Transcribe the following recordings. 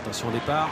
Attention au départ.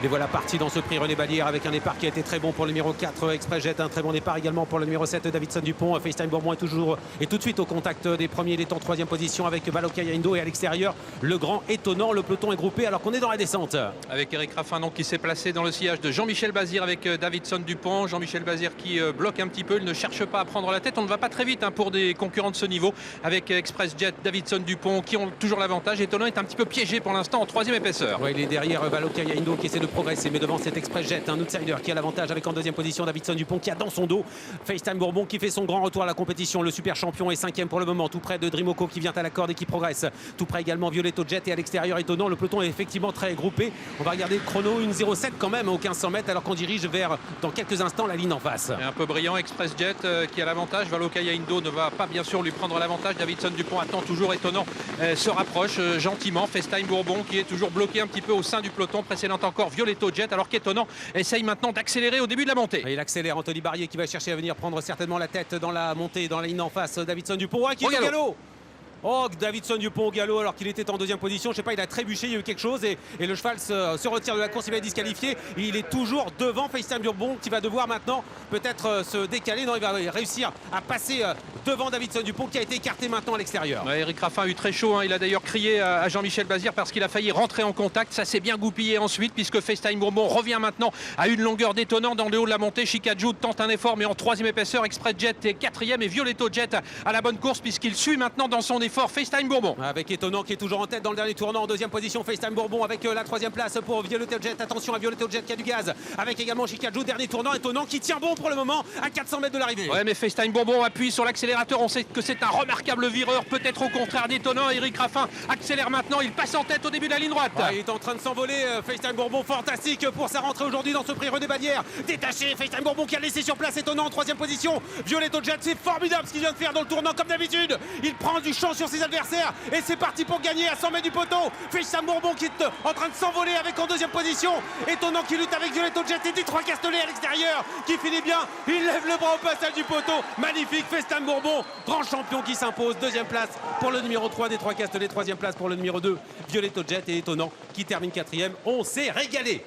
Les voilà partis dans ce prix René Ballière avec un départ qui a été très bon pour le numéro 4 Express Jet, un très bon départ également pour le numéro 7 Davidson Dupont. FaceTime Bourbon est tout de suite au contact des premiers. Il est en troisième position avec Valokaya Indo et à l'extérieur le grand étonnant. Le peloton est groupé alors qu'on est dans la descente. Avec Eric Raffin donc, qui s'est placé dans le sillage de Jean-Michel Bazir avec Davidson Dupont. Jean-Michel Bazir qui bloque un petit peu, il ne cherche pas à prendre la tête. On ne va pas très vite pour des concurrents de ce niveau avec Express Jet, Davidson Dupont qui ont toujours l'avantage. Étonnant est un petit peu piégé pour l'instant en troisième épaisseur. Ouais, il est derrière Valokaya Indo qui essaie de progresser, mais devant cet Express Jet, un outsider qui a l'avantage avec en deuxième position Davidson Dupont qui a dans son dos FaceTime Bourbon qui fait son grand retour à la compétition. Le super champion est cinquième pour le moment, tout près de Dreamoko qui vient à la corde et qui progresse. Tout près également Violetto Jet et à l'extérieur étonnant. Le peloton est effectivement très groupé. On va regarder le chrono, 1:07 quand même aux 1500 mètres alors qu'on dirige vers dans quelques instants la ligne en face. Et un peu brillant Express Jet qui a l'avantage. Valokaya Indo ne va pas bien sûr lui prendre l'avantage. Davidson Dupont attend toujours étonnant, se rapproche gentiment. FaceTime Bourbon qui est toujours bloqué un petit peu au sein du peloton. Précédent encore Violetto Jet alors qu'étonnant essaye maintenant d'accélérer au début de la montée. Et il accélère Anthony Barrier qui va chercher à venir prendre certainement la tête dans la montée, dans la ligne en face. Davidson Dupont qui est au galop. Oh, Davidson Dupont au galop alors qu'il était en deuxième position. Je sais pas, il a trébuché, il y a eu quelque chose et le cheval se retire de la course, il va être disqualifié. Il est toujours devant FaceTime Bourbon qui va devoir maintenant peut-être se décaler. Non, il va réussir à passer devant Davidson Dupont qui a été écarté maintenant à l'extérieur. Ouais, Eric Raffin a eu très chaud, il a d'ailleurs crié à Jean-Michel Bazir parce qu'il a failli rentrer en contact. Ça s'est bien goupillé ensuite puisque FaceTime Bourbon revient maintenant à une longueur détonnante dans le haut de la montée. Chicajou tente un effort mais en troisième épaisseur. Express Jet est quatrième et Violetto Jet à la bonne course puisqu'il suit maintenant dans son effort FaceTime Bourbon. Avec étonnant qui est toujours en tête dans le dernier tournant en deuxième position. FaceTime Bourbon avec la troisième place pour Violetto Jet. Attention à Violetto Jet qui a du gaz. Avec également Chicajou, dernier tournant. Étonnant qui tient bon pour le moment à 400 mètres de l'arrivée. Ouais mais FaceTime Bourbon appuie sur l'accélérateur. On sait que c'est un remarquable vireur. Peut-être au contraire d'étonnant. Eric Raffin accélère maintenant. Il passe en tête au début de la ligne droite. Ouais, il est en train de s'envoler. FaceTime Bourbon fantastique pour sa rentrée aujourd'hui dans ce prix René Ballière. Détaché FaceTime Bourbon qui a laissé sur place étonnant en troisième position. Violetto Jet, c'est formidable ce qu'il vient de faire dans le tournant comme d'habitude. Il prend du champ sur ses adversaires et c'est parti pour gagner à 100 mètres du poteau. FaceTime Bourbon qui est en train de s'envoler avec en deuxième position. Étonnant qui lutte avec Violetto Jet et Détroit Castellet à l'extérieur qui finit bien. Il lève le bras au passage du poteau. Magnifique FaceTime Bourbon, grand champion qui s'impose. Deuxième place pour le numéro 3 Détroit Castellet. Troisième place pour le numéro 2 Violetto Jet et étonnant qui termine quatrième. On s'est régalé.